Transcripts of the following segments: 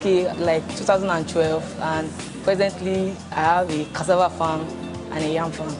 UK like 2012, and presently I have a cassava farm and a yam farm.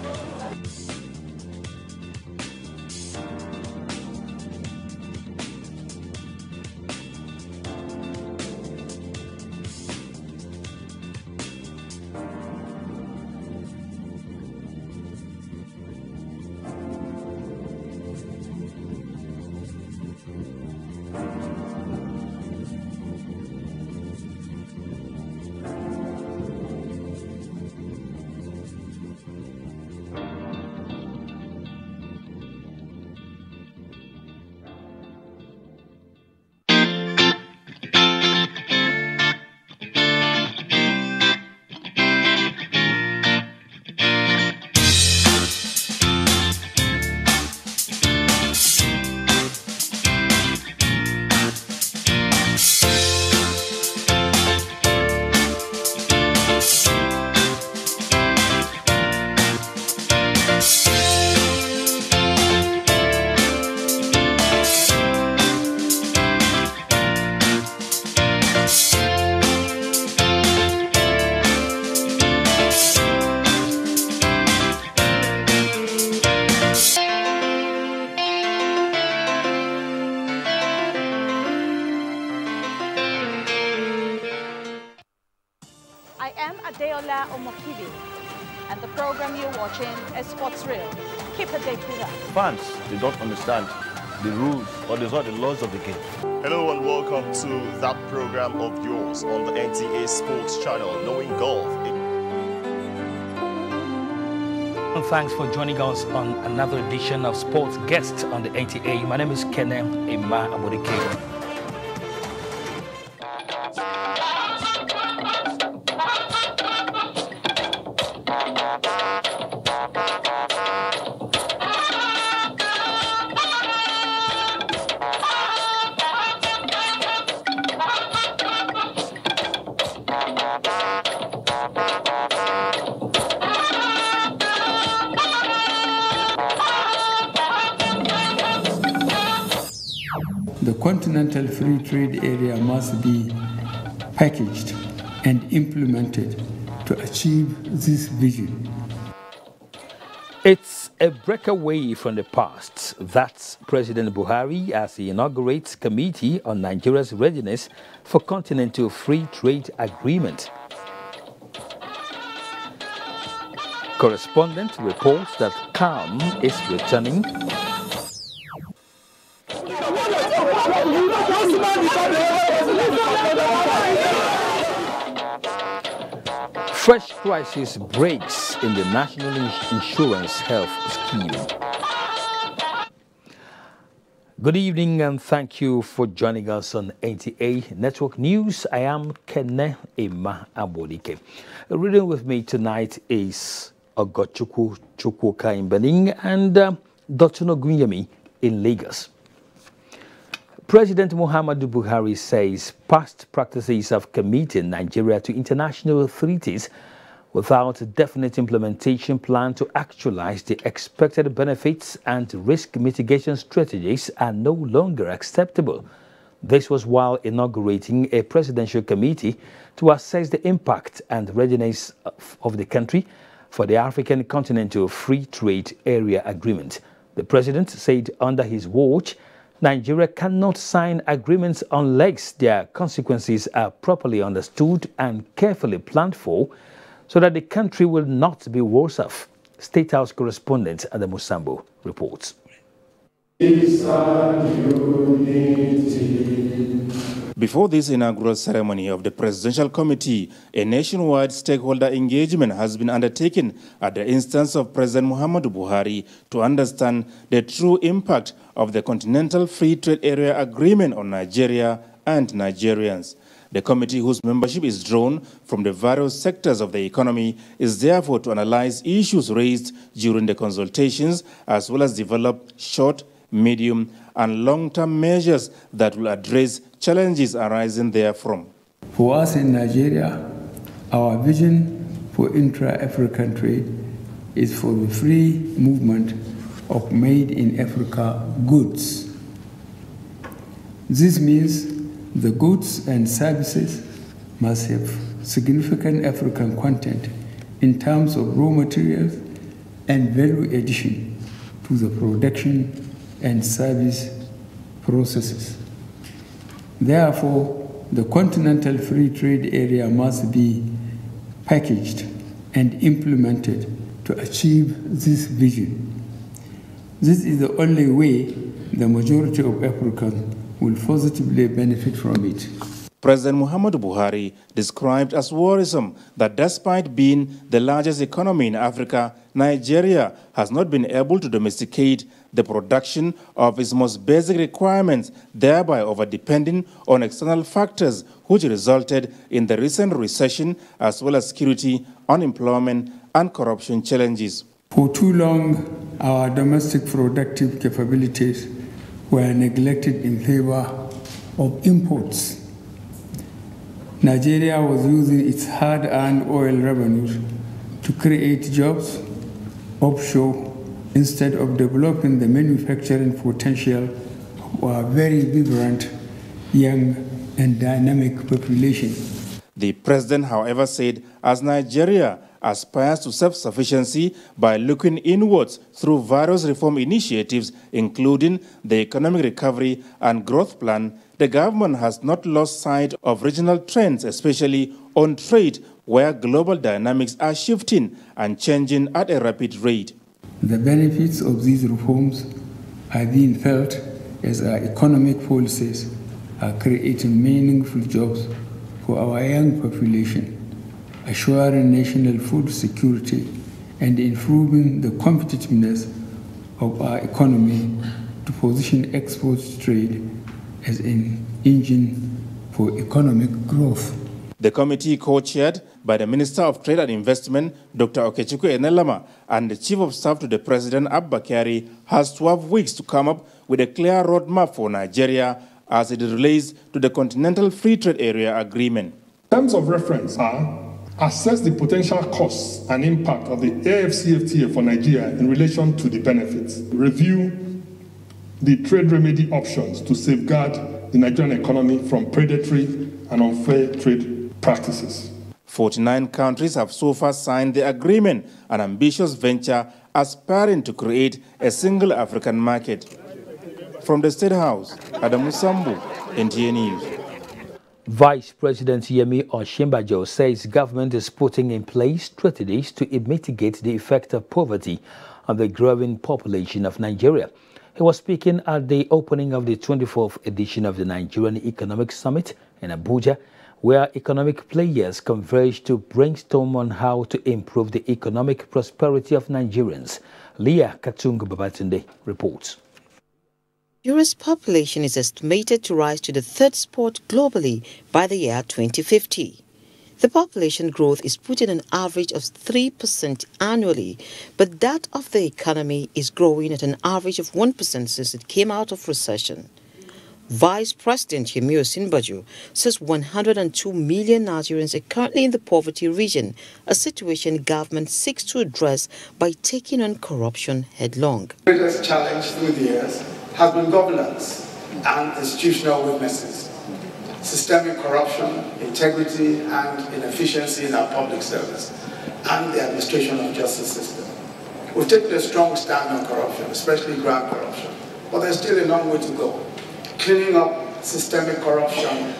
I am Adeola Omokibi, and the program you're watching is Sports Real. Keep a date with us. Fans, they don't understand the rules or the laws of the game. Hello and welcome to that program of yours on the NTA Sports Channel, Knowing Golf. And thanks for joining us on another edition of Sports Guest on the NTA. My name is Kenneth Emma Abodike. The Continental Free Trade Area must be packaged and implemented to achieve this vision. It's a breakaway from the past. That's President Buhari as he inaugurates Committee on Nigeria's Readiness for Continental Free Trade Agreement. Correspondent reports that calm is returning. Fresh crisis breaks in the National Insurance Health Scheme. Good evening and thank you for joining us on NTA Network News. I am Kenne Emma Abodike. Reading with me tonight is Ogochukwu Chukwuka in Benin and Dr. Nogunyemi in Lagos. President Muhammadu Buhari says past practices of committing Nigeria to international treaties without a definite implementation plan to actualize the expected benefits and risk mitigation strategies are no longer acceptable. This was while inaugurating a presidential committee to assess the impact and readiness of the country for the African Continental Free Trade Area Agreement. The president said under his watch, Nigeria cannot sign agreements unless their consequences are properly understood and carefully planned for so that the country will not be worse off. State House correspondent Adam Musambo reports. Before this inaugural ceremony of the Presidential Committee, a nationwide stakeholder engagement has been undertaken at the instance of President Muhammadu Buhari to understand the true impact of the Continental Free Trade Area Agreement on Nigeria and Nigerians. The committee, whose membership is drawn from the various sectors of the economy, is therefore to analyze issues raised during the consultations as well as develop short, medium, and long-term measures that will address challenges arising therefrom. For us in Nigeria, our vision for intra-African trade is for the free movement of made-in-Africa goods. This means the goods and services must have significant African content in terms of raw materials and value addition to the production and service processes. Therefore, the Continental Free Trade Area must be packaged and implemented to achieve this vision. This is the only way the majority of Africans will positively benefit from it. President Muhammadu Buhari described as worrisome that despite being the largest economy in Africa, Nigeria has not been able to domesticate the production of its most basic requirements, thereby over-depending on external factors, which resulted in the recent recession as well as security, unemployment, and corruption challenges. For too long, our domestic productive capabilities were neglected in favor of imports. Nigeria was using its hard-earned oil revenues to create jobs offshore instead of developing the manufacturing potential of our very vibrant, young, and dynamic population. The president, however, said as Nigeria aspires to self-sufficiency by looking inwards through various reform initiatives, including the Economic Recovery and Growth Plan, the government has not lost sight of regional trends, especially on trade, where global dynamics are shifting and changing at a rapid rate. The benefits of these reforms are being felt as our economic policies are creating meaningful jobs for our young population, assuring national food security and improving the competitiveness of our economy to position export trade as an engine for economic growth. The committee, co-chaired by the Minister of Trade and Investment, Dr. Okechukwu Enelama, and the Chief of Staff to the President, Abba Kyari, has 12 weeks to come up with a clear roadmap for Nigeria as it relates to the Continental Free Trade Area Agreement. Terms of reference are: assess the potential costs and impact of the AFCFTA for Nigeria in relation to the benefits. Review the trade remedy options to safeguard the Nigerian economy from predatory and unfair trade practices. 49 countries have so far signed the agreement, an ambitious venture aspiring to create a single African market. From the State House, Adamu Sambu, NTA News. Vice President Yemi Osinbajo says government is putting in place strategies to mitigate the effect of poverty on the growing population of Nigeria. He was speaking at the opening of the 24th edition of the Nigerian Economic Summit in Abuja, where economic players converged to brainstorm on how to improve the economic prosperity of Nigerians. Leah Katung Babatunde reports. Nigeria's population is estimated to rise to the third spot globally by the year 2050. The population growth is put in an average of 3% annually, but that of the economy is growing at an average of 1% since it came out of recession. Vice President Yemi Osinbajo says 102 million Nigerians are currently in the poverty region, a situation government seeks to address by taking on corruption headlong. The greatest challenge through the years has been governance and institutional weaknesses, systemic corruption, integrity and inefficiency in our public service, and the administration of justice system. We've taken a strong stand on corruption, especially grant corruption, but there's still a long way to go. Cleaning up systemic corruption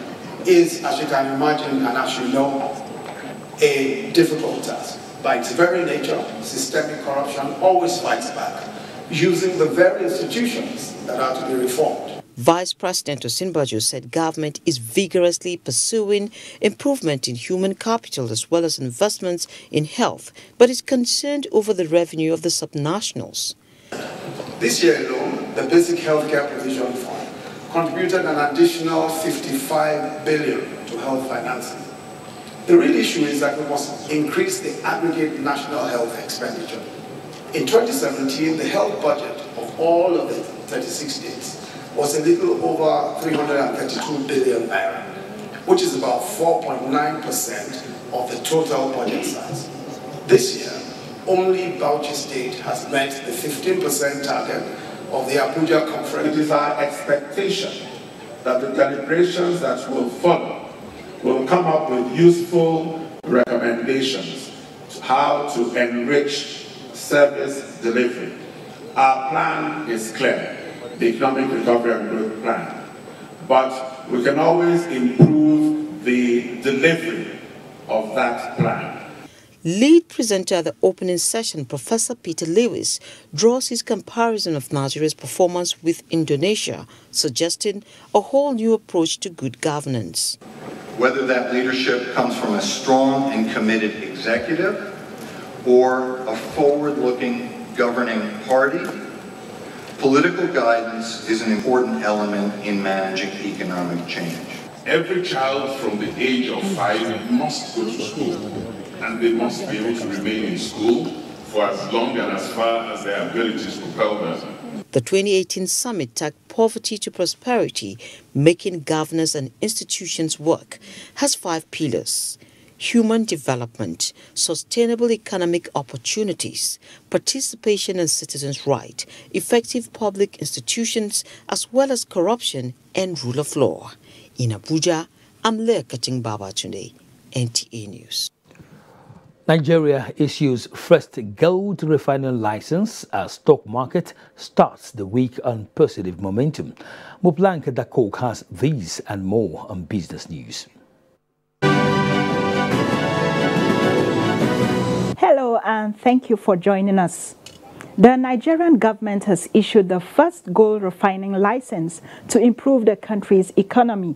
is, as you can imagine and as you know, a difficult task. By its very nature, systemic corruption always fights back, using the very institutions that are to be reformed. Vice President Osinbajo said government is vigorously pursuing improvement in human capital as well as investments in health, but is concerned over the revenue of the subnationals. This year alone, the Basic Healthcare Provision Fund contributed an additional 55 billion to health financing. The real issue is that we must increase the aggregate national health expenditure. In 2017, the health budget of all of the 36 states was a little over 332 billion naira, which is about 4.9% of the total budget size. This year, only Bauchi State has met the 15% target of the Abuja conference. It is our expectation that the deliberations that will follow will come up with useful recommendations to how to enrich service delivery. Our plan is clear, the Economic Recovery and Growth Plan, but we can always improve the delivery of that plan. Lead presenter at the opening session, Professor Peter Lewis, draws his comparison of Nigeria's performance with Indonesia, suggesting a whole new approach to good governance. Whether that leadership comes from a strong and committed executive or a forward-looking governing party, political guidance is an important element in managing economic change. Every child from the age of 5 must go to school, and they must be able to remain in school for as long and as far as their abilities propel them. The 2018 summit tagged Poverty to Prosperity, Making Governance and Institutions Work, has 5 pillars: human development, sustainable economic opportunities, participation and citizens' rights, effective public institutions, as well as corruption and rule of law. In Abuja, I'm Leah Kating-Babatunde, NTA News. Nigeria issues first gold refining license as stock market starts the week on positive momentum. Muplank Dakok has these and more on business news. Hello and thank you for joining us. The Nigerian government has issued the first gold refining license to improve the country's economy.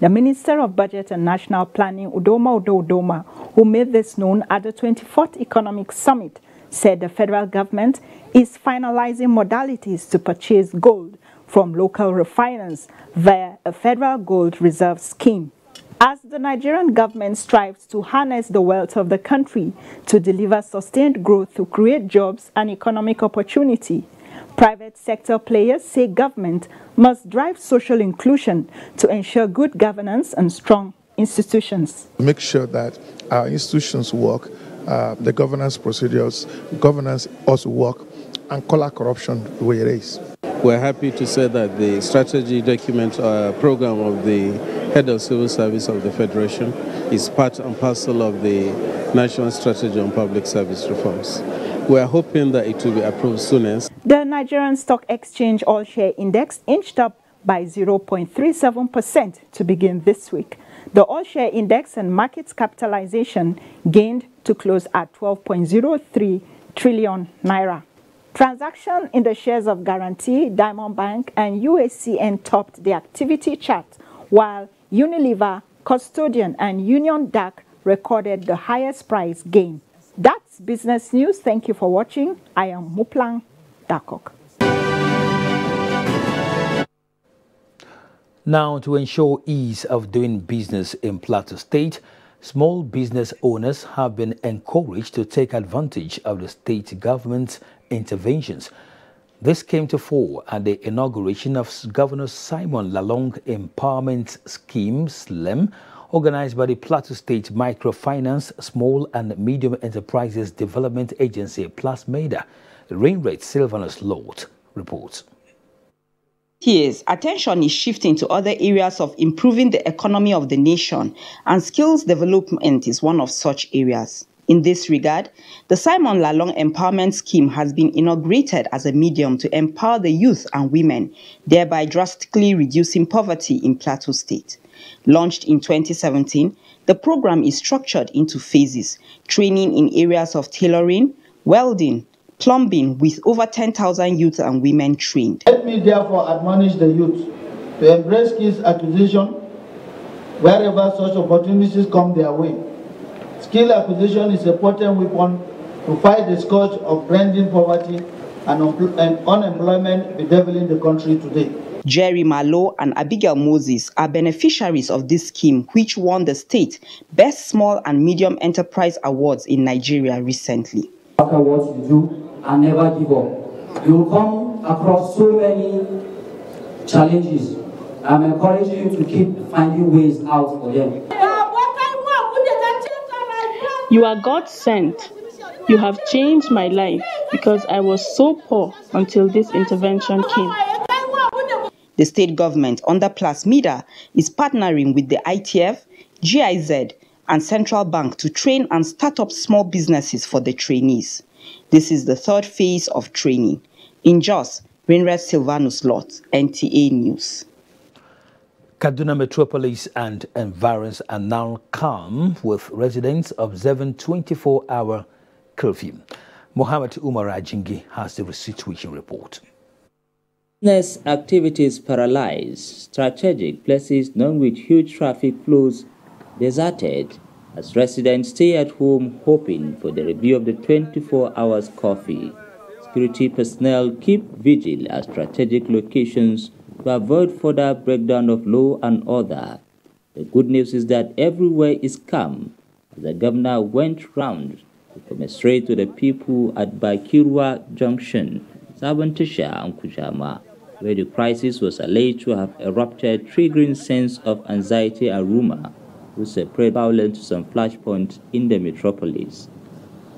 The Minister of Budget and National Planning, Udoma Udoma, who made this known at the 24th Economic Summit, said the federal government is finalizing modalities to purchase gold from local refiners via a federal gold reserve scheme. As the Nigerian government strives to harness the wealth of the country to deliver sustained growth to create jobs and economic opportunity, private sector players say government must drive social inclusion to ensure good governance and strong institutions. Make sure that our institutions work, the governance procedures, governance also work, and call out corruption the way it is. We're happy to say that the strategy document program of the Head of Civil Service of the Federation is part and parcel of the National Strategy on Public Service Reforms. We are hoping that it will be approved soonest. The Nigerian Stock Exchange All-Share Index inched up by 0.37% to begin this week. The All-Share Index and market capitalization gained to close at 12.03 trillion naira. Transaction in the shares of Guarantee, Diamond Bank and UACN topped the activity chart, while Unilever, Custodian and Union DAC recorded the highest price gain. That's business news. Thank you for watching. I am Muplang Dakok. Now, to ensure ease of doing business in Plateau State, small business owners have been encouraged to take advantage of the state government's interventions. This came to fore at the inauguration of Governor Simon Lalong Empowerment Scheme, SLEM, organized by the Plateau State Microfinance, Small and Medium Enterprises Development Agency, PLASMEDA. Rainrate Sylvanus Lord reports. Here, attention is shifting to other areas of improving the economy of the nation, and skills development is one of such areas. In this regard, the Simon Lalong Empowerment Scheme has been inaugurated as a medium to empower the youth and women, thereby drastically reducing poverty in Plateau State. Launched in 2017, the program is structured into phases, training in areas of tailoring, welding, plumbing, with over 10,000 youth and women trained. Let me therefore admonish the youth to embrace skills acquisition wherever such opportunities come their way. Skill acquisition is a potent weapon to fight the scourge of grinding poverty and unemployment bedeviling the country today. Jerry Malo and Abigail Moses are beneficiaries of this scheme, which won the state Best Small and Medium Enterprise Awards in Nigeria recently. After what you do, and never give up. You will come across so many challenges. I'm encouraging you to keep finding ways out for them. You are God sent. You have changed my life because I was so poor until this intervention came. The state government under PLASMEDA is partnering with the ITF, GIZ, and Central Bank to train and start up small businesses for the trainees. This is the third phase of training. In Jos, Rainred Silvanus Lot, NTA News. Kaduna Metropolis and environs are now calm, with residents observing 24-hour curfew. Mohammed Umar Ajingi has the situation report. Business activities paralyzed, strategic places known with huge traffic flows deserted, as residents stay at home hoping for the review of the 24 hours curfew. Security personnel keep vigil at strategic locations to avoid further breakdown of law and order. The good news is that everywhere is calm, as the governor went round to commiserate with the people at Bakirwa Junction, Sabantisha and Kujama, where the crisis was alleged to have erupted, triggering sense of anxiety and rumor, which spread violence to some flashpoints in the metropolis.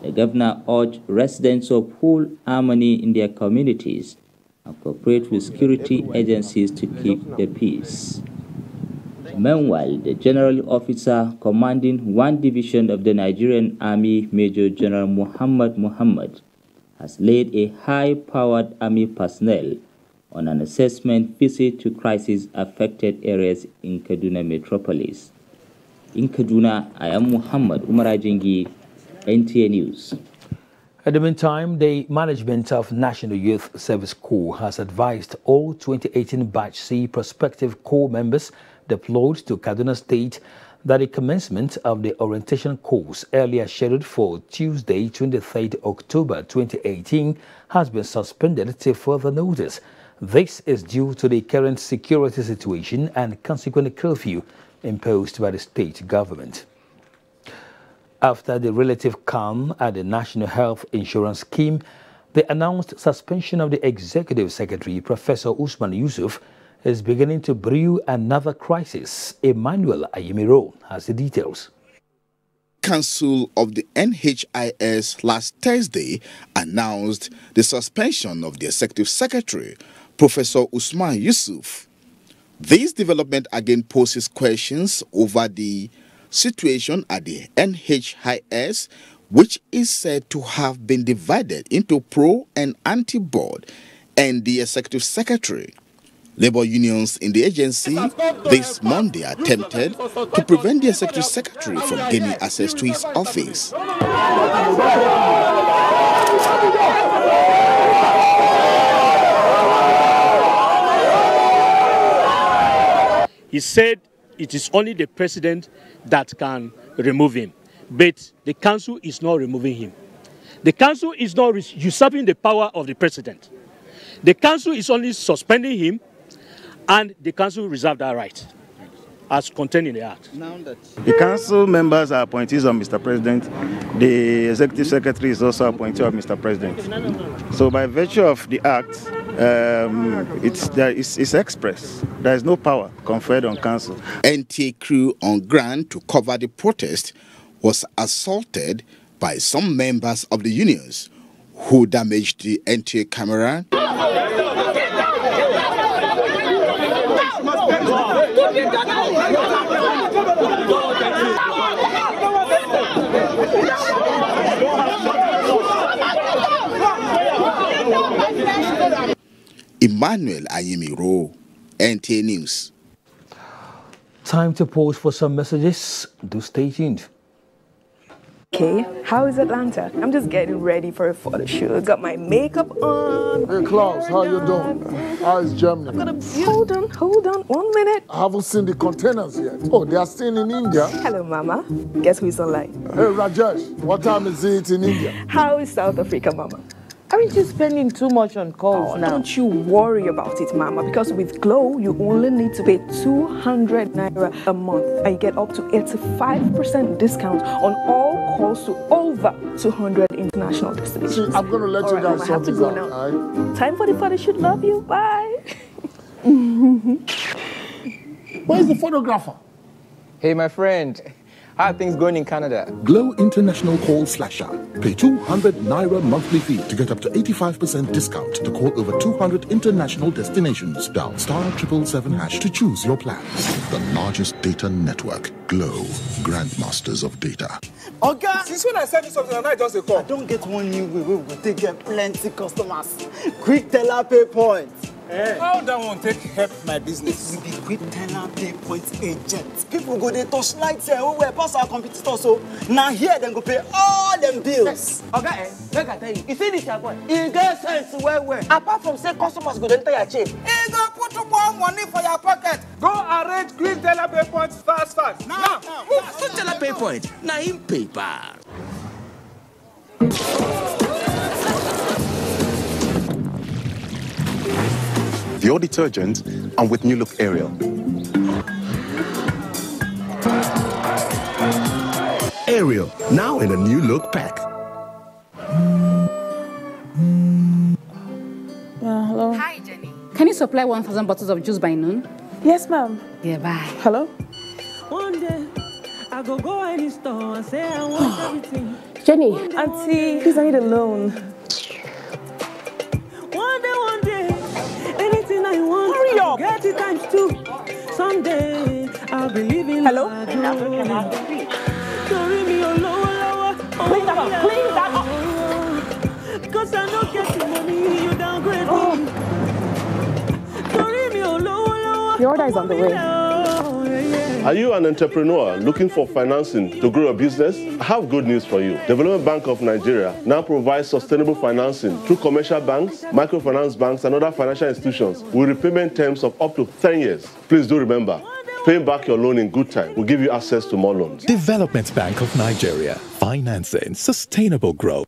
The governor urged residents to uphold harmony in their communities and cooperate with security agencies to keep the peace. Meanwhile, the general officer commanding one division of the Nigerian Army, Major General Muhammad, has led a high-powered army personnel on an assessment visit to crisis-affected areas in Kaduna metropolis. In Kaduna, I am Muhammad Umar Ajingi, NTA News. At the meantime, the management of National Youth Service Corps has advised all 2018 Batch C prospective Corps members deployed to Kaduna State that the commencement of the orientation course earlier scheduled for Tuesday, 23rd October 2018 has been suspended till further notice. This is due to the current security situation and consequent curfew imposed by the state government. After the relative calm at the National Health Insurance Scheme, the announced suspension of the Executive Secretary, Professor Usman Yusuf, is beginning to brew another crisis. Emmanuel Ayimiro has the details. Council of the NHIS last Thursday announced the suspension of the Executive Secretary, Professor Usman Yusuf. This development again poses questions over the situation at the NHIS, which is said to have been divided into pro and anti-board and the Executive Secretary. Labour unions in the agency this Monday attempted to prevent the Executive Secretary from gaining access to his office. He said it is only the president that can remove him, but the council is not removing him. The council is not usurping the power of the president. The council is only suspending him, and the council reserved that right as contained in the act. The council members are appointees of Mr. President. The executive secretary is also appointee of Mr. President. So by virtue of the act, it's express. There is no power conferred on council. NTA crew on ground to cover the protest was assaulted by some members of the unions who damaged the NTA camera. Emmanuel Ayimiro, NTA News. Time to pause for some messages. Do stay tuned. Okay, how is Atlanta? I'm just getting ready for a photo shoot. Got my makeup on. Hey Klaus, how you doing? How is Germany? I'm gonna hold on, 1 minute. I haven't seen the containers yet. Oh, they are still in India. Hello, Mama. Guess who's online? Hey Rajesh, what time is it in India? How is South Africa, Mama? Aren't you spending too much on calls now? Don't you worry about it, Mama, because with Glow, you only need to pay 200 Naira a month and you get up to 85% discount on all calls to over 200 international destinations. See, I'm going to let you guys sort this out. Right? Time for the photo shoot. Love you. Bye. Where's the photographer? Hey, my friend. How are things going in Canada? Glow International Call Slasher. Pay 200 Naira monthly fee to get up to 85% discount to call over 200 international destinations. Dial *777# to choose your plan. The largest data network. Glow. Grandmasters of data. Okay, since when I said this something and I just a call. I don't get one new way. We will take care plenty customers. Quick teller pay points. How that one take help my business? We be quick teller pay points agents. People go they touch lights here. We pass our competitors. So now here they go pay all them bills. Okay, make I tell you. You see this your boy? It gets sense where. Apart from say customers go enter your chain, he go put more money for your pocket. Go arrange quick teller pay points fast. Now. Quick teller pay point. Now in paper. Your detergent and with new look Ariel. Ariel, now in a new look pack. Hello. Hi, Jenny. Can you supply 1,000 bottles of juice by noon? Yes, ma'am. Yeah, bye. Hello? One day, I go any store and say I want everything. Jenny, auntie, please, I need a loan. One day, anything I want, hurry up. Get it times 2. Someday, I'll be living. Hello? Clean that up. Because I don't get the money, you downgrade me. Your order is on the way. Are you an entrepreneur looking for financing to grow a business? I have good news for you. Development Bank of Nigeria now provides sustainable financing through commercial banks, microfinance banks, and other financial institutions with repayment terms of up to 10 years. Please do remember, paying back your loan in good time will give you access to more loans. Development Bank of Nigeria, financing sustainable growth.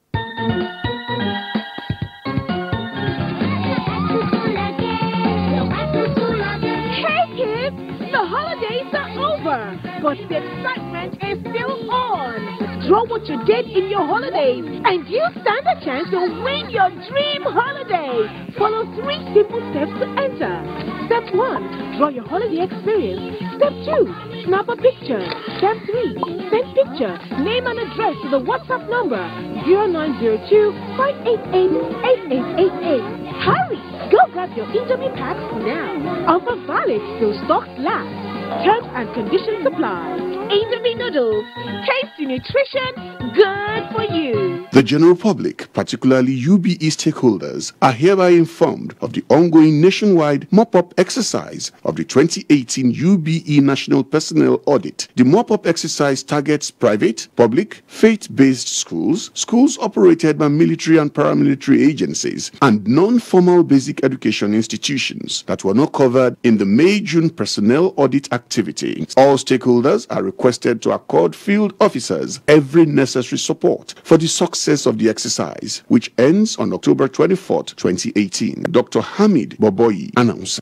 But the excitement is still on. Draw what you did in your holidays, and you stand a chance to win your dream holiday. Follow 3 simple steps to enter. Step 1, draw your holiday experience. Step 2, snap a picture. Step 3, send picture, name and address to the WhatsApp number 0902-588-8888. Hurry! Go grab your Indomie packs now. Offer valid till stocks last. Terms and conditions apply. Indomie noodles, tasty nutrition, good for you. The general public, particularly UBE stakeholders, are hereby informed of the ongoing nationwide mop-up exercise of the 2018 UBE National Personnel Audit. The mop-up exercise targets private, public, faith-based schools, schools operated by military and paramilitary agencies, and non-formal basic education institutions that were not covered in the May-June personnel audit activity. All stakeholders are requested to accord field officers every necessary support for the success of the exercise, which ends on October 24, 2018. Dr. Hamid Boboyi announced.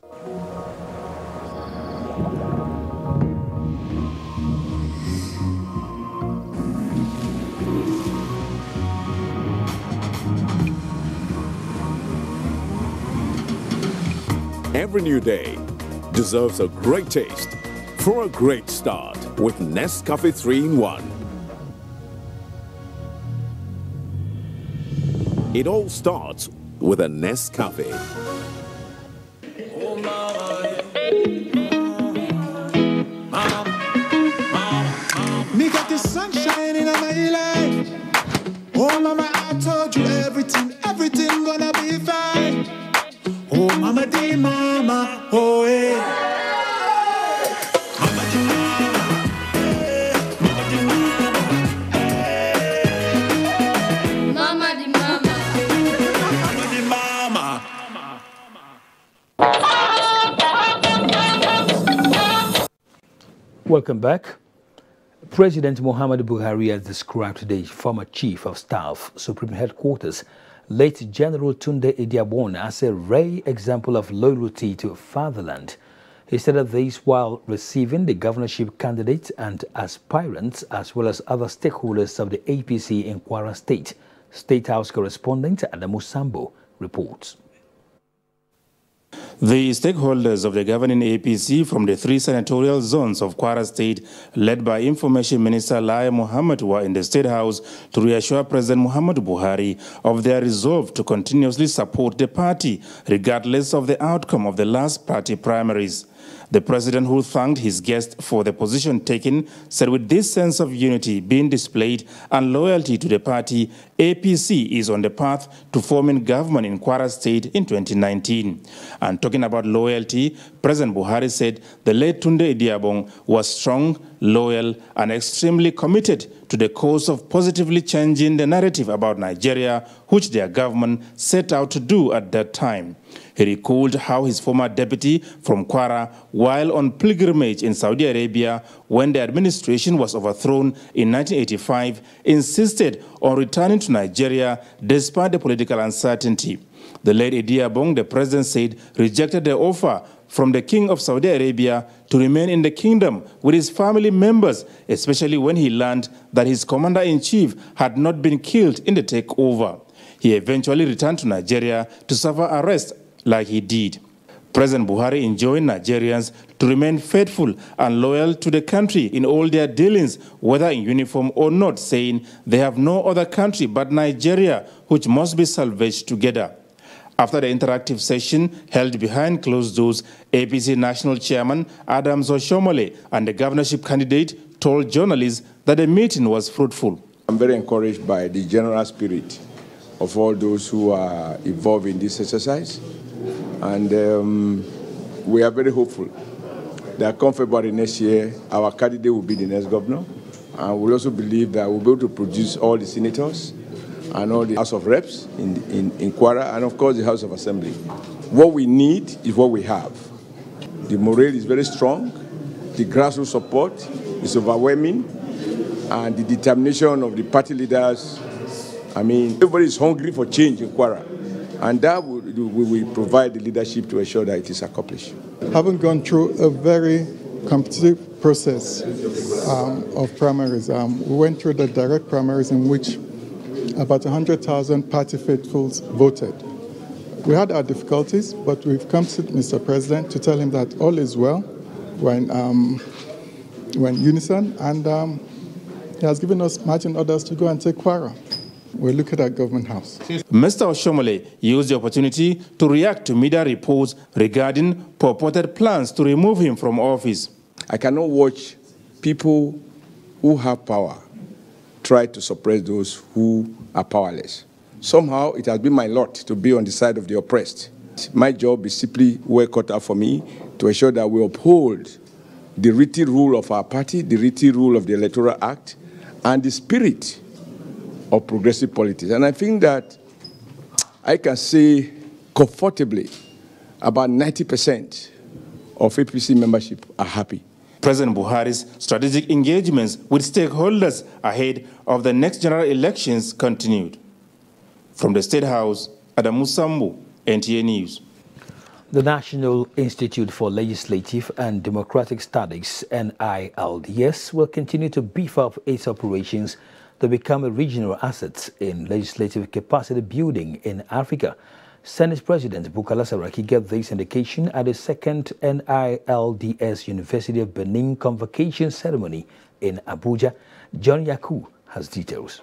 Every new day deserves a great taste for a great start with Nescafe 3-in-1. It all starts with a Nescafe. Me got the sunshine in my life. Oh mama, I told you everything gonna be fine. Oh mama, dear mama, oh yeah. Welcome back. President Muhammadu Buhari has described the former Chief of Staff, Supreme Headquarters, late General Tunde Ediabon, as a rare example of loyalty to fatherland. He said this while receiving the governorship candidates and aspirants, as well as other stakeholders of the APC in Kwara State. State House correspondent Adamu Sambo reports. The stakeholders of the governing APC from the 3 senatorial zones of Kwara State, led by Information Minister Lai Mohammed, were in the State House to reassure President Muhammadu Buhari of their resolve to continuously support the party, regardless of the outcome of the last party primaries. The president, who thanked his guest for the position taken, said with this sense of unity being displayed and loyalty to the party, APC is on the path to forming government in Kwara State in 2019. And talking about loyalty, President Buhari said the late Tunde Idiabong was strong, loyal, and extremely committed to the cause of positively changing the narrative about Nigeria, which their government set out to do at that time. He recalled how his former deputy from Kwara, while on pilgrimage in Saudi Arabia when the administration was overthrown in 1985, insisted on returning to Nigeria despite the political uncertainty. The late Idiabong, the president said, rejected the offer from the king of Saudi Arabia to remain in the kingdom with his family members, especially when he learned that his commander-in-chief had not been killed in the takeover. He eventually returned to Nigeria to suffer arrest like he did. President Buhari enjoined Nigerians to remain faithful and loyal to the country in all their dealings, whether in uniform or not, saying they have no other country but Nigeria, which must be salvaged together. After the interactive session held behind closed doors, APC National Chairman Adams Oshomole and the governorship candidate told journalists that the meeting was fruitful. I'm very encouraged by the general spirit of all those who are involved in this exercise. And we are very hopeful that come February next year, our candidate will be the next governor. And we also believe that we'll be able to produce all the senators and all the House of Reps in Kwara, and of course the House of Assembly. What we need is what we have. The morale is very strong, the grassroots support is overwhelming, and the determination of the party leaders. I mean, everybody is hungry for change in Kwara, and that we will provide the leadership to ensure that it is accomplished. Having gone through a very competitive process of primaries, we went through the direct primaries in which about 100,000 party faithfuls voted. We had our difficulties, but we've come to Mr. President to tell him that all is well. We're in unison, and he has given us marching orders to go and take Kwara. We're looking at Government House. Mr. Oshomole used the opportunity to react to media reports regarding purported plans to remove him from office. I cannot watch people who have power try to suppress those who are powerless. Somehow it has been my lot to be on the side of the oppressed. My job is simply well cut out for me to ensure that we uphold the written rule of our party, the written rule of the Electoral Act, and the spirit of progressive politics. And I think that I can say comfortably about 90% of APC membership are happy. President Buhari's strategic engagements with stakeholders ahead of the next general elections continued. From the State House, Adamu Sambu, NTA News. The National Institute for Legislative and Democratic Studies, NILDS, will continue to beef up its operations to become a regional asset in legislative capacity building in Africa. Senate President Bukola Saraki gave this indication at the second NILDS University of Benin convocation ceremony in Abuja. John Yaku has details.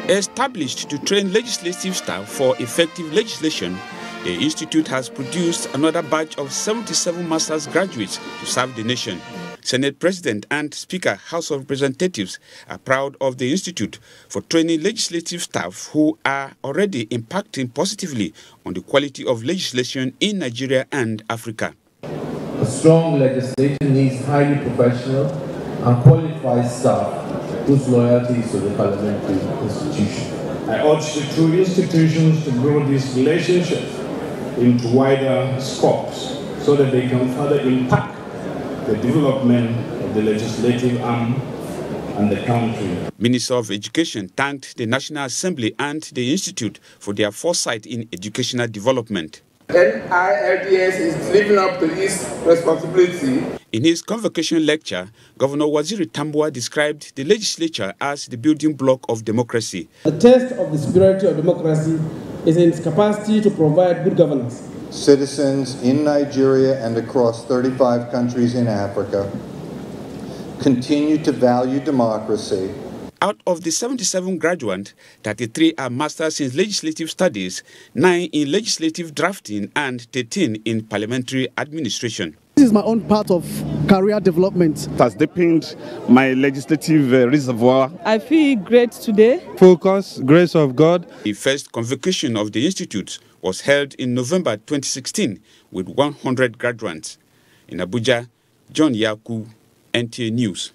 Established to train legislative staff for effective legislation, the institute has produced another batch of 77 master's graduates to serve the nation. Senate President and Speaker, House of Representatives are proud of the institute for training legislative staff who are already impacting positively on the quality of legislation in Nigeria and Africa. A strong legislation needs highly professional and qualified staff whose loyalty is to the parliamentary institution. I urge the two institutions to grow this relationship into wider scopes so that they can further impact the development of the legislative arm and the country. Minister of Education thanked the National Assembly and the Institute for their foresight in educational development. NILDS is living up to its responsibility. In his convocation lecture, Governor Waziri Tambuwa described the legislature as the building block of democracy. The test of the superiority of democracy is in its capacity to provide good governance. Citizens in Nigeria and across 35 countries in Africa continue to value democracy. Out of the 77 graduates, 33 are masters in legislative studies, 9 in legislative drafting, and 13 in parliamentary administration. This is my own part of career development. It has deepened my legislative reservoir. I feel great today. Focus, grace of God. The first convocation of the institute was held in November 2016 with 100 graduates. In Abuja, John Yaku, NTA News.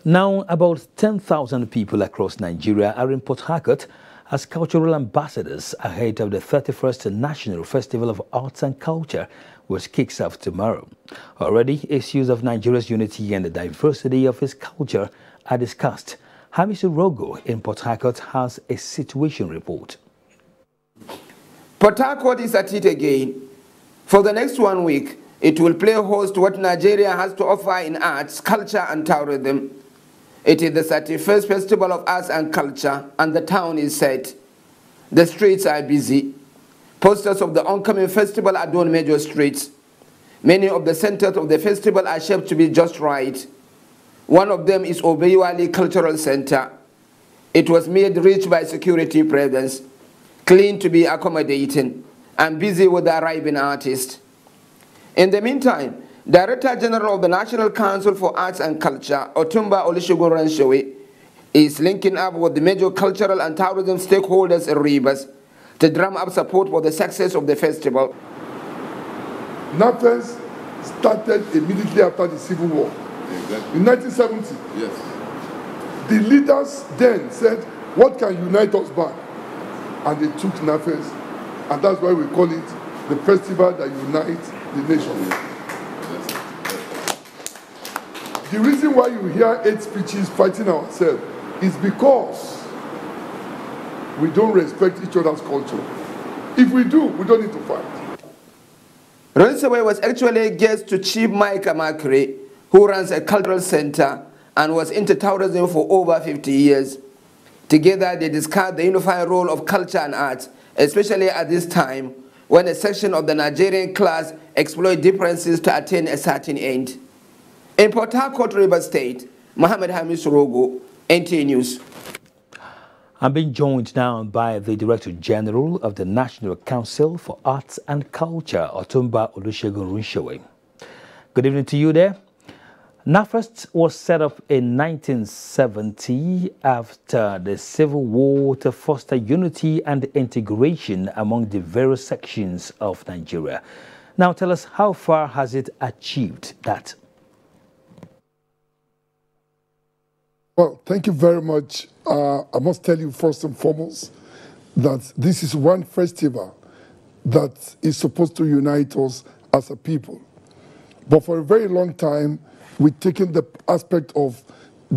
Now, about 10,000 people across Nigeria are in Port Harcourt as cultural ambassadors ahead of the 31st National Festival of Arts and Culture, which kicks off tomorrow. Already, issues of Nigeria's unity and the diversity of its culture are discussed. Hamisu Rogo in Port Harcourt has a situation report. Port Harcourt is at it again. For the next 1 week, it will play host to what Nigeria has to offer in arts, culture and tourism. It is the 31st Festival of Arts and Culture, and the town is set. The streets are busy. Posters of the oncoming festival adorn major streets. Many of the centers of the festival are shaped to be just right. One of them is Obeyuali Cultural Center. It was made rich by security presence, clean to be accommodating, and busy with the arriving artists. In the meantime, Director General of the National Council for Arts and Culture, Otumba Olusegun Ranshawe, is linking up with the major cultural and tourism stakeholders in Rivers to drum up support for the success of the festival. NAFES started immediately after the Civil War. Exactly. In 1970. Yes. The leaders then said, what can unite us back? And they took NAFES, and that's why we call it the festival that unites the nation. The reason why you hear 8 speeches fighting ourselves is because we don't respect each other's culture. If we do, we don't need to fight. Ransaway was actually a guest to Chief Mike Amakri, who runs a cultural center and was into tourism for over 50 years. Together, they discussed the unified role of culture and arts, especially at this time when a section of the Nigerian class exploit differences to attain a certain end. In Port Harcourt, River State, Mohammed Hamis Rogo, NTA News. I'm being joined now by the Director General of the National Council for Arts and Culture, Otumba Olusegun Ranshawe. Good evening to you there. NAFES was set up in 1970 after the Civil War to foster unity and integration among the various sections of Nigeria. Now tell us, how far has it achieved that? Well, thank you very much. I must tell you first and foremost that this is one festival that is supposed to unite us as a people. But for a very long time, we've taken the aspect of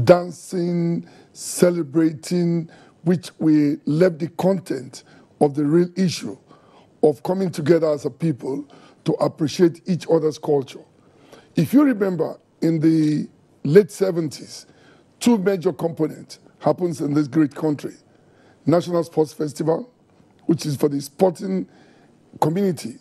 dancing, celebrating, which we left the content of the real issue of coming together as a people to appreciate each other's culture. If you remember, in the late 70s, 2 major components happens in this great country. National Sports Festival, which is for the sporting community,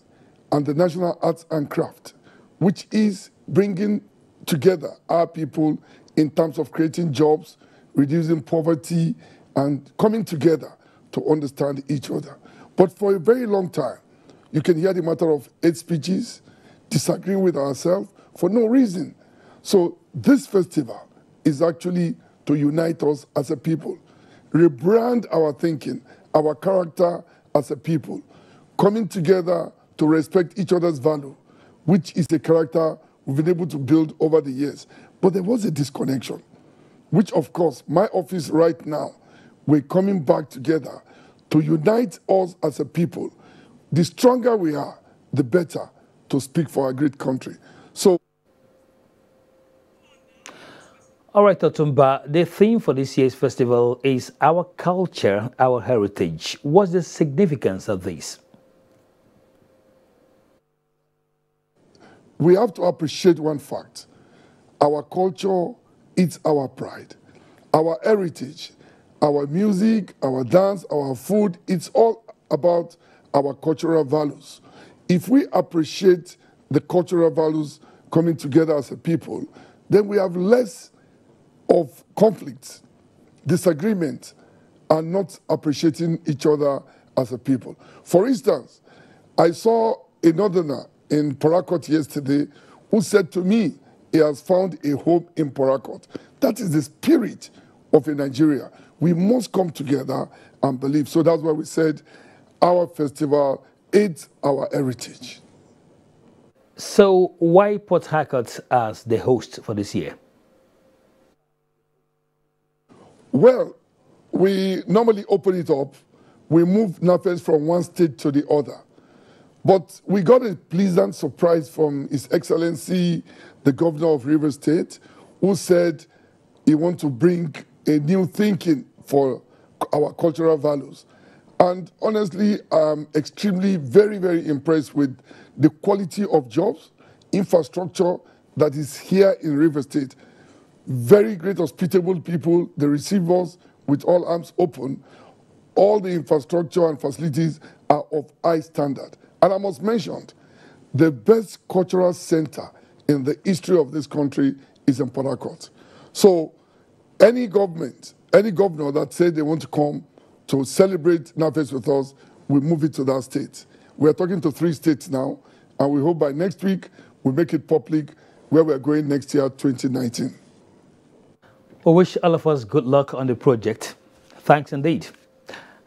and the National Arts and Craft, which is bringing together our people in terms of creating jobs, reducing poverty, and coming together to understand each other. But for a very long time, you can hear the matter of 8 speeches, disagreeing with ourselves for no reason. So this festival is actually to unite us as a people, rebrand our thinking, our character as a people, coming together to respect each other's value, which is a character we've been able to build over the years. But there was a disconnection, which of course, my office right now, we're coming back together to unite us as a people. The stronger we are, the better to speak for our great country. So. All right, Otumba, the theme for this year's festival is Our Culture, Our Heritage. What's the significance of this? We have to appreciate one fact. Our culture is our pride. Our heritage, our music, our dance, our food, it's all about our cultural values. If we appreciate the cultural values coming together as a people, then we have less of conflict, disagreement, and not appreciating each other as a people. For instance, I saw a northerner in Port Harcourt yesterday who said to me he has found a home in Port Harcourt. That is the spirit of a Nigeria. We must come together and believe. So that's why we said our festival aids our heritage. So why Port Harcourt as the host for this year? Well, we normally open it up. We move NAFES from one state to the other. But we got a pleasant surprise from His Excellency, the Governor of Rivers State, who said he wants to bring a new thinking for our cultural values. And honestly, I'm extremely, very, very impressed with the quality of jobs, infrastructure that is here in Rivers State. Very great, hospitable people. They receive us with all arms open. All the infrastructure and facilities are of high standard. And I must mention, the best cultural center in the history of this country is in Port Harcourt. So any government, any governor that said they want to come to celebrate NAFES with us, we move it to that state. We are talking to 3 states now, and we hope by next week we make it public where we're going next year, 2019. We wish all of us good luck on the project. Thanks indeed.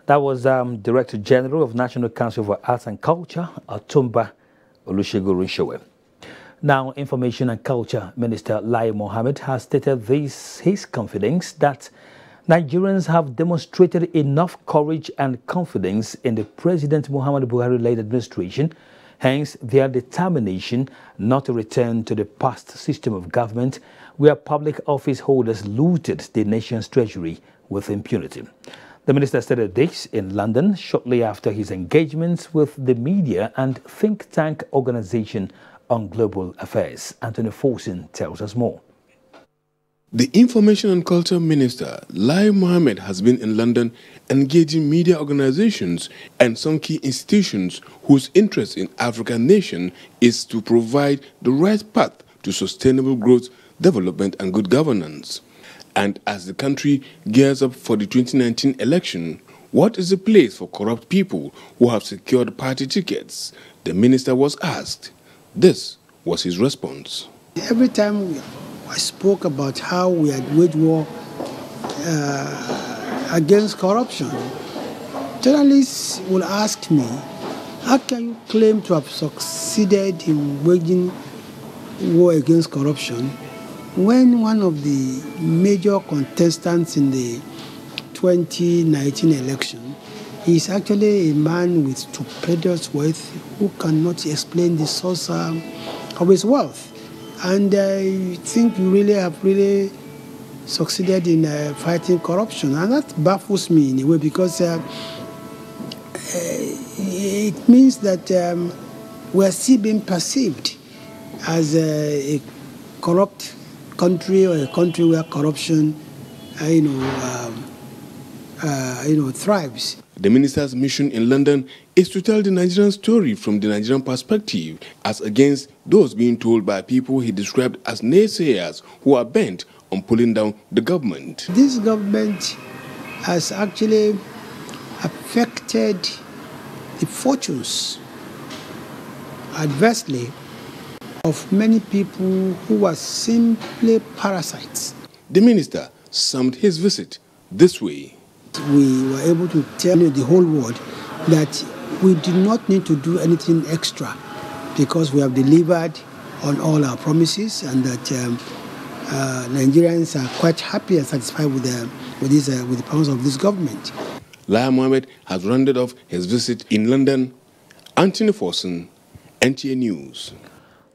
That was Director General of National Council for Arts and Culture, Otumba Olusegun Nshowe. Now, Information and Culture Minister Lai Mohammed has stated his confidence that Nigerians have demonstrated enough courage and confidence in the President Muhammadu Buhari-led administration, hence their determination not to return to the past system of government where public office holders looted the nation's treasury with impunity. The minister stated this in London shortly after his engagements with the media and think tank organization on global affairs. Anthony Forson tells us more. The Information and Culture Minister, Lai Mohammed, has been in London engaging media organizations and some key institutions whose interest in African nation is to provide the right path to sustainable growth, development and good governance. And as the country gears up for the 2019 election, what is the place for corrupt people who have secured party tickets? The minister was asked. This was his response. Every time I spoke about how we had waged war against corruption, journalists will ask me, how can you claim to have succeeded in waging war against corruption when one of the major contestants in the 2019 election is actually a man with stupendous wealth who cannot explain the source of his wealth? And I think you really have succeeded in fighting corruption. And that baffles me in a way because it means that we are still being perceived as a corrupt country or a country where corruption, thrives. The minister's mission in London is to tell the Nigerian story from the Nigerian perspective, as against those being told by people he described as naysayers who are bent on pulling down the government. This government has actually affected the fortunes adversely of many people who are simply parasites. The minister summed his visit this way. We were able to tell the whole world that we do not need to do anything extra because we have delivered on all our promises, and that Nigerians are quite happy and satisfied with the powers of this government. Lai Mohammed has rounded off his visit in London. Anthony Forson, NTA News.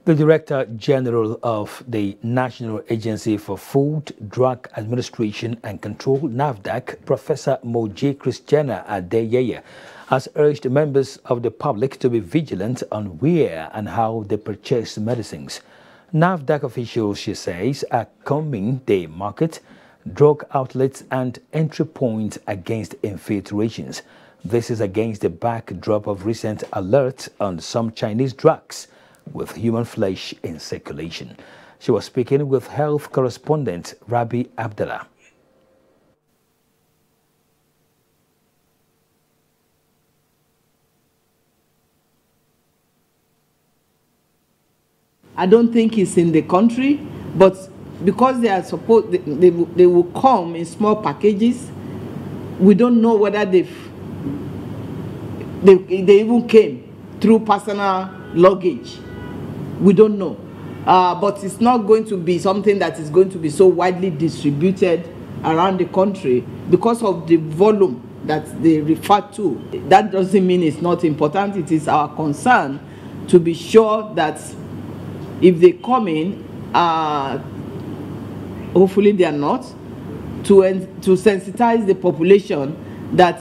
The Director General of the National Agency for Food, Drug Administration and Control, NAFDAC, Professor Moje Christiana Adeyeye, has urged members of the public to be vigilant on where and how they purchase medicines. NAFDAC officials, she says, are combing the market, drug outlets and entry points against infiltrations. This is against the backdrop of recent alerts on some Chinese drugs with human flesh in circulation. She was speaking with health correspondent Rabi Abdallah. I don't think it's in the country, but because they are supposed, they will come in small packages. We don't know whether they even came through personal luggage. We don't know, but it's not going to be something that is going to be so widely distributed around the country because of the volume that they refer to. That doesn't mean it's not important. It is our concern to be sure that if they come in, hopefully they are not, to sensitize the population that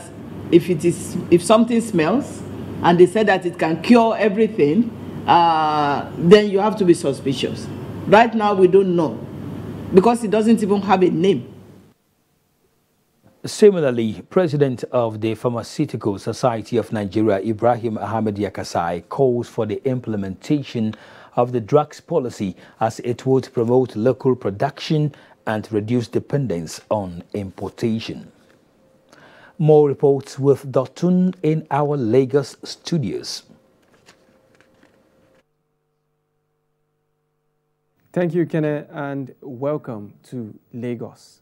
if something smells and they say that it can cure everything, then you have to be suspicious. Right now we don't know because it doesn't even have a name. Similarly, President of the Pharmaceutical Society of Nigeria, Ibrahim Ahmed Yakasai, calls for the implementation of the drugs policy as it would promote local production and reduce dependence on importation. More reports with Dotun in our Lagos studios. Thank you, Kenneth, and welcome to Lagos.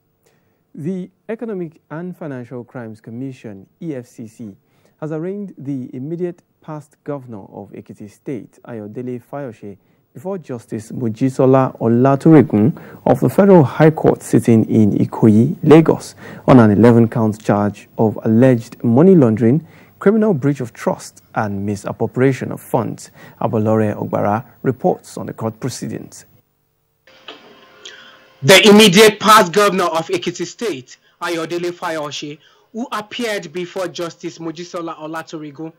The Economic and Financial Crimes Commission, EFCC, has arraigned the immediate past governor of Ekiti State, Ayodele Fayose, before Justice Mojisola Olatoregun of the Federal High Court sitting in Ikoyi, Lagos, on an 11-count charge of alleged money laundering, criminal breach of trust, and misappropriation of funds. Abolore Ogbara reports on the court proceedings. The immediate past governor of Ekiti State, Ayodele Fayose, who appeared before Justice Mojisola Olatoregun,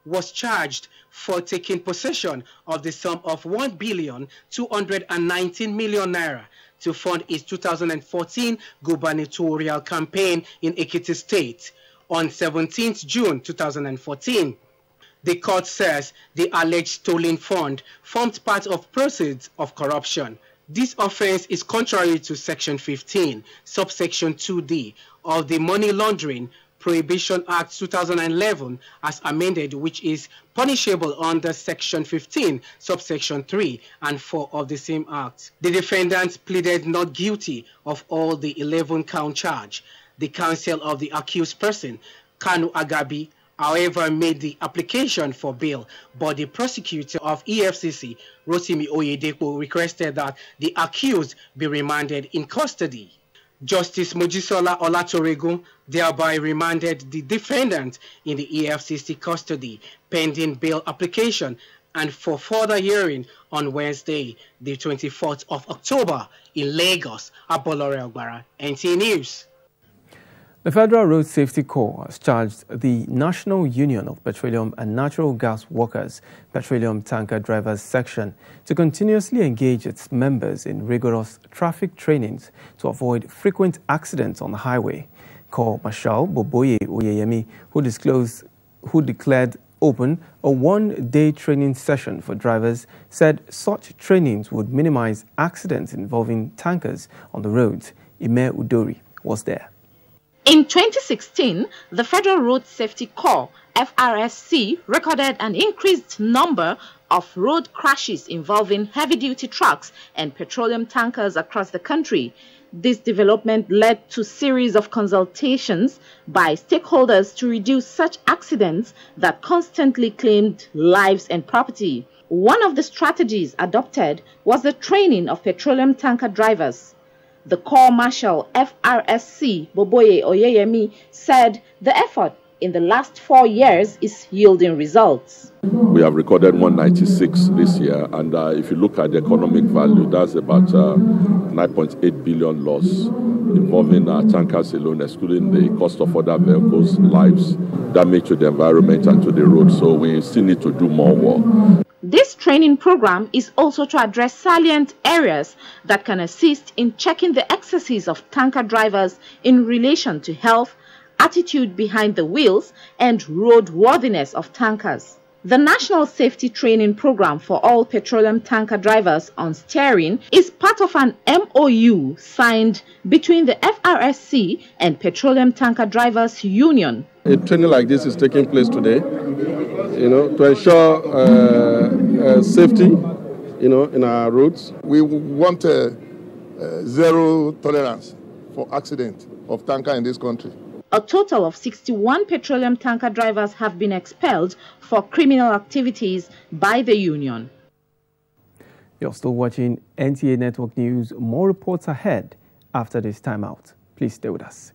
was charged for taking possession of the sum of 1,219 million naira to fund its 2014 gubernatorial campaign in Ekiti State on 17th June 2014. The court says the alleged stolen fund formed part of proceeds of corruption. This offense is contrary to Section 15, subsection 2D of the Money Laundering Prohibition Act 2011 as amended, which is punishable under Section 15, subsection 3 and 4 of the same act. The defendants pleaded not guilty of all the 11-count charge. The counsel of the accused person, Kanu Agabi, however, made the application for bail, but the prosecutor of EFCC, Rotimi Oyedepo, requested that the accused be remanded in custody. Justice Mojisola Olatoregun thereby remanded the defendant in the EFCC custody pending bail application and for further hearing on Wednesday, the 24th of October in Lagos. Abolore Ogbara, NTA News. The Federal Road Safety Corps has charged the National Union of Petroleum and Natural Gas Workers, Petroleum Tanker Drivers Section, to continuously engage its members in rigorous traffic trainings to avoid frequent accidents on the highway. Corps Marshal Boboye Oyeyemi, who declared open a one-day training session for drivers, said such trainings would minimize accidents involving tankers on the roads. Ime Udori was there. In 2016, the Federal Road Safety Corps, FRSC, recorded an increased number of road crashes involving heavy-duty trucks and petroleum tankers across the country. This development led to a series of consultations by stakeholders to reduce such accidents that constantly claimed lives and property. One of the strategies adopted was the training of petroleum tanker drivers. The Corps Marshal FRSC, Boboye Oyeyemi, said the effort in the last 4 years is yielding results. We have recorded 196 this year, and if you look at the economic value, that's about 9.8 billion loss involving tankers alone, excluding the cost of other vehicles, lives, damage to the environment and to the road. So we still need to do more work. This training program is also to address salient areas that can assist in checking the excesses of tanker drivers in relation to health, attitude behind the wheels, and roadworthiness of tankers. The National Safety Training Program for all petroleum tanker drivers on steering is part of an MOU signed between the FRSC and Petroleum Tanker Drivers Union. A training like this is taking place today, to ensure safety, in our roads. We want zero tolerance for accident of tanker in this country. A total of 61 petroleum tanker drivers have been expelled for criminal activities by the union. You're still watching NTA Network News. More reports ahead after this timeout. Please stay with us.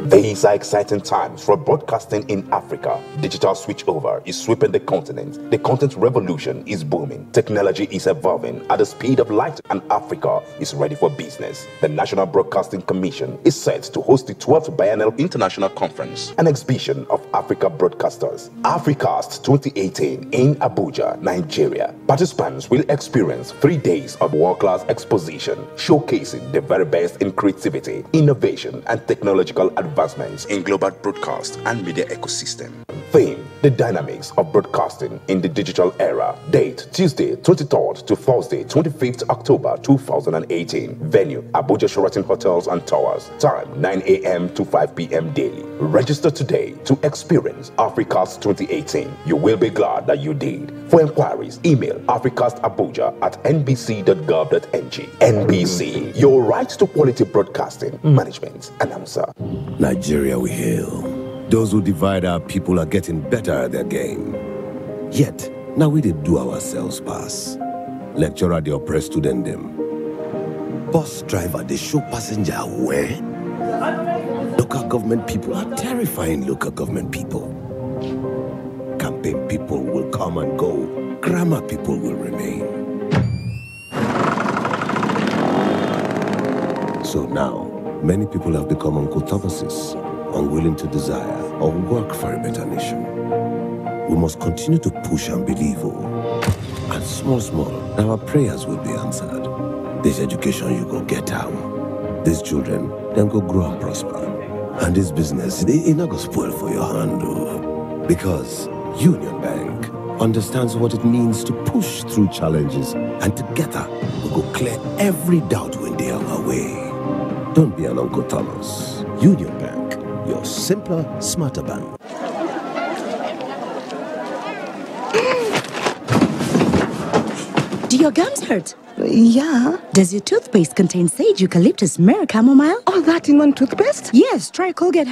These are exciting times for broadcasting in Africa. Digital switchover is sweeping the continent. The content revolution is booming. Technology is evolving at the speed of light, and Africa is ready for business. The National Broadcasting Commission is set to host the 12th Biennial International Conference, an exhibition of Africa broadcasters. Africast 2018 in Abuja, Nigeria. Participants will experience 3 days of world-class exposition, showcasing the very best in creativity, innovation, and technological advancements in global broadcast and media ecosystem. Theme: the dynamics of broadcasting in the digital era. Date: Tuesday 23rd to Thursday 25th October 2018. Venue: Abuja Sheraton Hotels and Towers. Time: 9 a.m. to 5 p.m. daily. Register today to experience Africast 2018. You will be glad that you did. For inquiries, email africastabuja@nbc.gov.ng. NBC, your right to quality broadcasting. Management announcer. Nigeria we hail. Those who divide our people are getting better at their game. Yet, now we did do ourselves pass. Lecturer they oppress student them. Bus driver they show passenger where? Local government people are terrifying local government people. Campaign people will come and go. Grammar people will remain. So now, many people have become Uncle Thomases, unwilling to desire or work for a better nation. We must continue to push and believe, and small, our prayers will be answered. This education you go get out. These children, them go grow and prosper. And this business, it not go spoil for your hand, because Union Bank understands what it means to push through challenges, and together we go clear every doubt when they are our way. Don't be an Uncle Thomas. Union Bank, your simpler, smarter bank. Do your gums hurt? Yeah. Does your toothpaste contain sage, eucalyptus, myrrh, chamomile? All that in one toothpaste? Yes, try Colgate